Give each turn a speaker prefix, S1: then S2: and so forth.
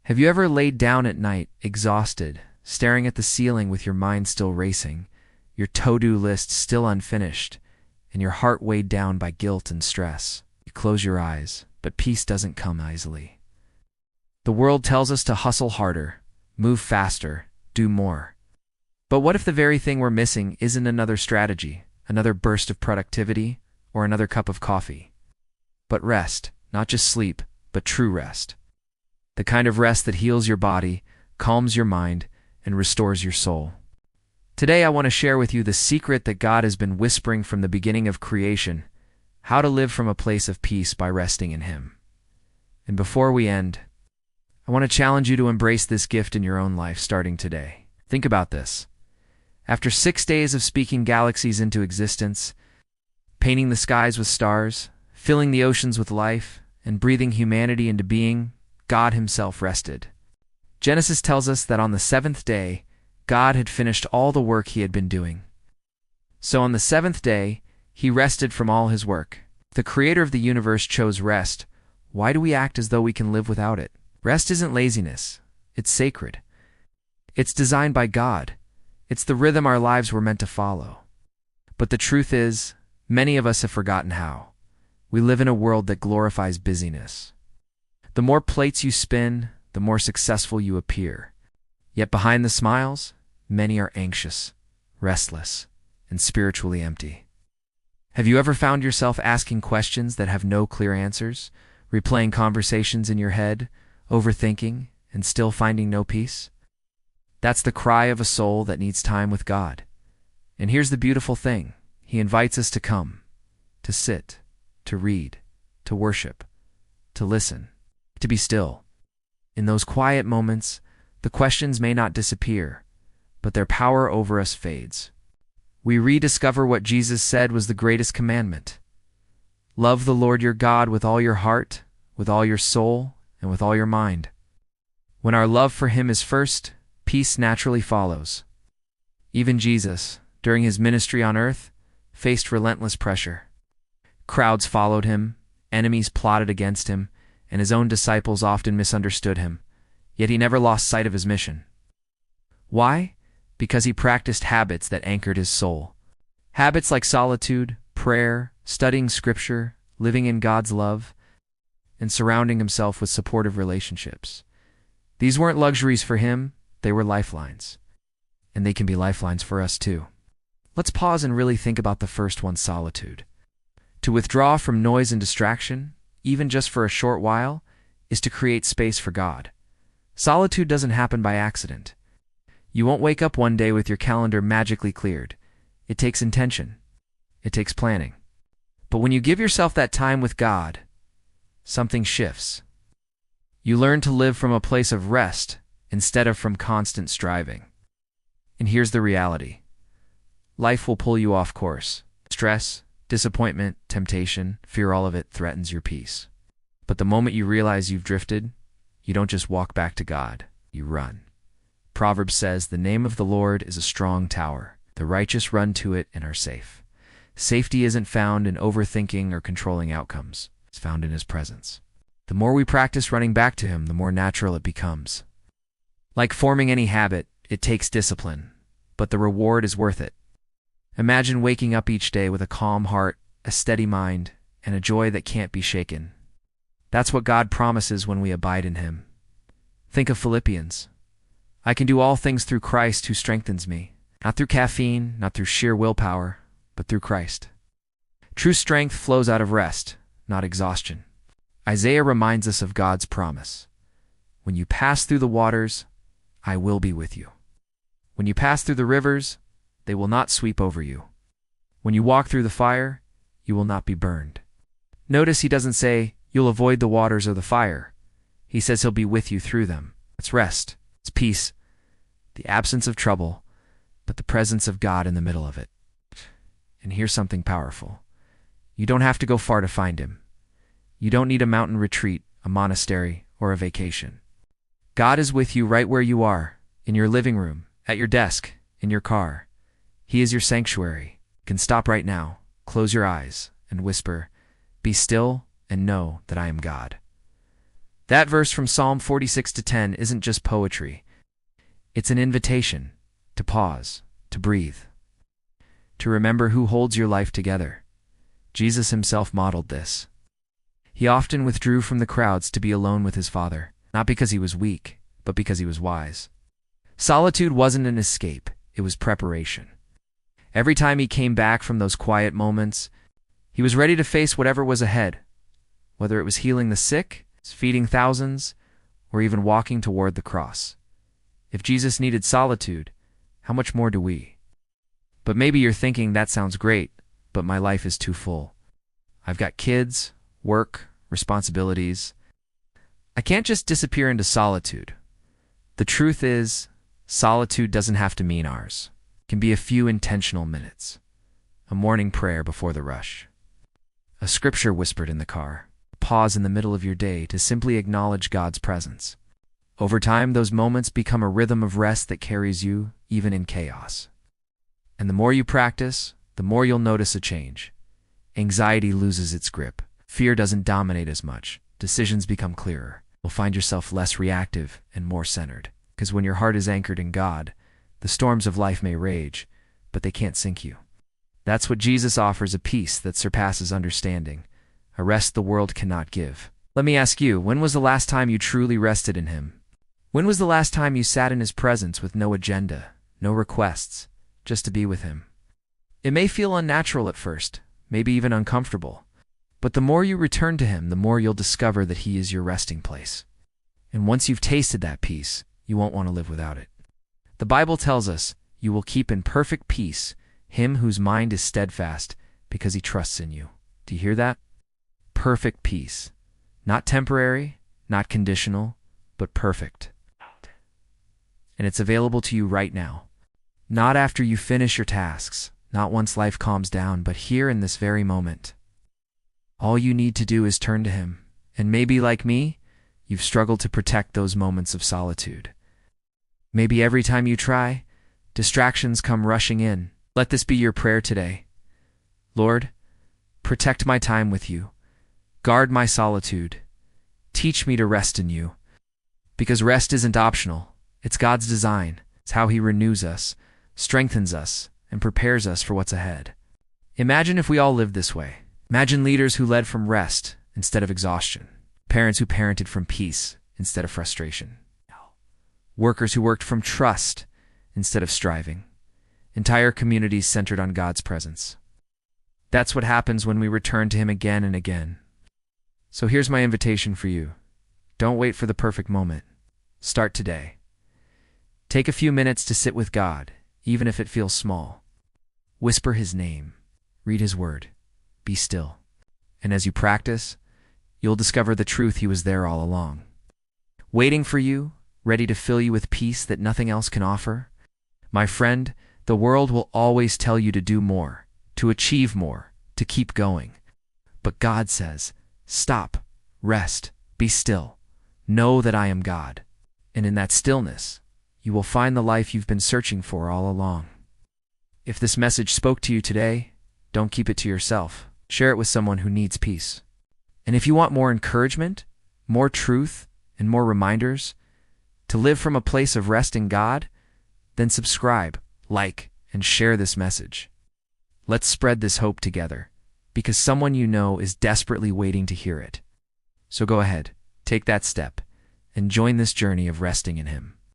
S1: Have you ever laid down at night, exhausted, staring at the ceiling with your mind still racing, your to-do list still unfinished, and your heart weighed down by guilt and stress? You close your eyes, but peace doesn't come easily. The world tells us to hustle harder, move faster, do more. But what if the very thing we're missing isn't another strategy, another burst of productivity, or another cup of coffee? But rest, not just sleep, but true rest. The kind of rest that heals your body, calms your mind, and restores your soul. Today I want to share with you the secret that God has been whispering from the beginning of creation, how to live from a place of peace by resting in Him. And before we end, I want to challenge you to embrace this gift in your own life starting today. Think about this. After 6 days of speaking galaxies into existence, painting the skies with stars, filling the oceans with life, and breathing humanity into being, God Himself rested. Genesis tells us that on the seventh day, God had finished all the work He had been doing. So on the seventh day, He rested from all His work. The Creator of the universe chose rest. Why do we act as though we can live without it? Rest isn't laziness. It's sacred. It's designed by God. It's the rhythm our lives were meant to follow. But the truth is, many of us have forgotten how. We live in a world that glorifies busyness. The more plates you spin, the more successful you appear. Yet behind the smiles, many are anxious, restless, and spiritually empty. Have you ever found yourself asking questions that have no clear answers, replaying conversations in your head, overthinking, and still finding no peace? That's the cry of a soul that needs time with God. And here's the beautiful thing. He invites us to come, to sit, to read, to worship, to listen, to be still. In those quiet moments, the questions may not disappear, but their power over us fades. We rediscover what Jesus said was the greatest commandment. Love the Lord your God with all your heart, with all your soul, and with all your mind. When our love for Him is first, peace naturally follows. Even Jesus, during His ministry on earth, faced relentless pressure. Crowds followed Him, enemies plotted against Him, and His own disciples often misunderstood Him, yet He never lost sight of His mission. Why? Because He practiced habits that anchored His soul. Habits like solitude, prayer, studying Scripture, living in God's love, and surrounding Himself with supportive relationships. These weren't luxuries for Him, they were lifelines. And they can be lifelines for us too. Let's pause and really think about the first one, solitude. To withdraw from noise and distraction, even just for a short while, is to create space for God. Solitude doesn't happen by accident. You won't wake up one day with your calendar magically cleared. It takes intention. It takes planning. But when you give yourself that time with God, something shifts. You learn to live from a place of rest instead of from constant striving. And here's the reality. Life will pull you off course. Stress, disappointment, temptation, fear, all of it threatens your peace. But the moment you realize you've drifted, you don't just walk back to God, you run. Proverbs says, "The name of the Lord is a strong tower. The righteous run to it and are safe." Safety isn't found in overthinking or controlling outcomes. It's found in His presence. The more we practice running back to Him, the more natural it becomes. Like forming any habit, it takes discipline, but the reward is worth it. Imagine waking up each day with a calm heart, a steady mind, and a joy that can't be shaken. That's what God promises when we abide in Him. Think of Philippians. I can do all things through Christ who strengthens me. Not through caffeine, not through sheer willpower, but through Christ. True strength flows out of rest, not exhaustion. Isaiah reminds us of God's promise. When you pass through the waters, I will be with you. When you pass through the rivers, they will not sweep over you. When you walk through the fire, you will not be burned. Notice He doesn't say, you'll avoid the waters or the fire. He says He'll be with you through them. It's rest. It's peace. The absence of trouble, but the presence of God in the middle of it. And here's something powerful. You don't have to go far to find Him. You don't need a mountain retreat, a monastery, or a vacation. God is with you right where you are, in your living room, at your desk, in your car. He is your sanctuary. You can stop right now, close your eyes, and whisper, "Be still and know that I am God." That verse from Psalm 46:10 isn't just poetry. It's an invitation to pause, to breathe, to remember who holds your life together. Jesus himself modeled this. He often withdrew from the crowds to be alone with his Father, not because he was weak, but because he was wise. Solitude wasn't an escape, it was preparation. Every time he came back from those quiet moments, he was ready to face whatever was ahead, whether it was healing the sick, feeding thousands, or even walking toward the cross. If Jesus needed solitude, how much more do we? But maybe you're thinking, that sounds great, but my life is too full. I've got kids, work, responsibilities. I can't just disappear into solitude. The truth is, solitude doesn't have to mean ours. It can be a few intentional minutes. A morning prayer before the rush. A scripture whispered in the car. A pause in the middle of your day to simply acknowledge God's presence. Over time, those moments become a rhythm of rest that carries you, even in chaos. And the more you practice, the more you'll notice a change. Anxiety loses its grip. Fear doesn't dominate as much. Decisions become clearer. You'll find yourself less reactive and more centered. Because when your heart is anchored in God, the storms of life may rage, but they can't sink you. That's what Jesus offers, a peace that surpasses understanding, a rest the world cannot give. Let me ask you, when was the last time you truly rested in Him? When was the last time you sat in His presence with no agenda, no requests, just to be with Him? It may feel unnatural at first, maybe even uncomfortable, but the more you return to Him, the more you'll discover that He is your resting place. And once you've tasted that peace, you won't want to live without it. The Bible tells us, you will keep in perfect peace him whose mind is steadfast because he trusts in you. Do you hear that? Perfect peace. Not temporary, not conditional, but perfect. And it's available to you right now. Not after you finish your tasks, not once life calms down, but here in this very moment. All you need to do is turn to Him. And maybe like me, you've struggled to protect those moments of solitude. Maybe every time you try, distractions come rushing in. Let this be your prayer today. Lord, protect my time with you. Guard my solitude. Teach me to rest in you. Because rest isn't optional. It's God's design. It's how He renews us, strengthens us, and prepares us for what's ahead. Imagine if we all lived this way. Imagine leaders who led from rest instead of exhaustion. Parents who parented from peace instead of frustration. Workers who worked from trust instead of striving. Entire communities centered on God's presence. That's what happens when we return to Him again and again. So here's my invitation for you. Don't wait for the perfect moment. Start today. Take a few minutes to sit with God, even if it feels small. Whisper His name. Read His word. Be still. And as you practice, you'll discover the truth He was there all along. Waiting for you, ready to fill you with peace that nothing else can offer. My friend, the world will always tell you to do more, to achieve more, to keep going. But God says, stop, rest, be still. Know that I am God. And in that stillness, you will find the life you've been searching for all along. If this message spoke to you today, don't keep it to yourself. Share it with someone who needs peace. And if you want more encouragement, more truth, and more reminders to live from a place of rest in God, then subscribe, like, and share this message. Let's spread this hope together, because someone you know is desperately waiting to hear it. So go ahead, take that step, and join this journey of resting in Him.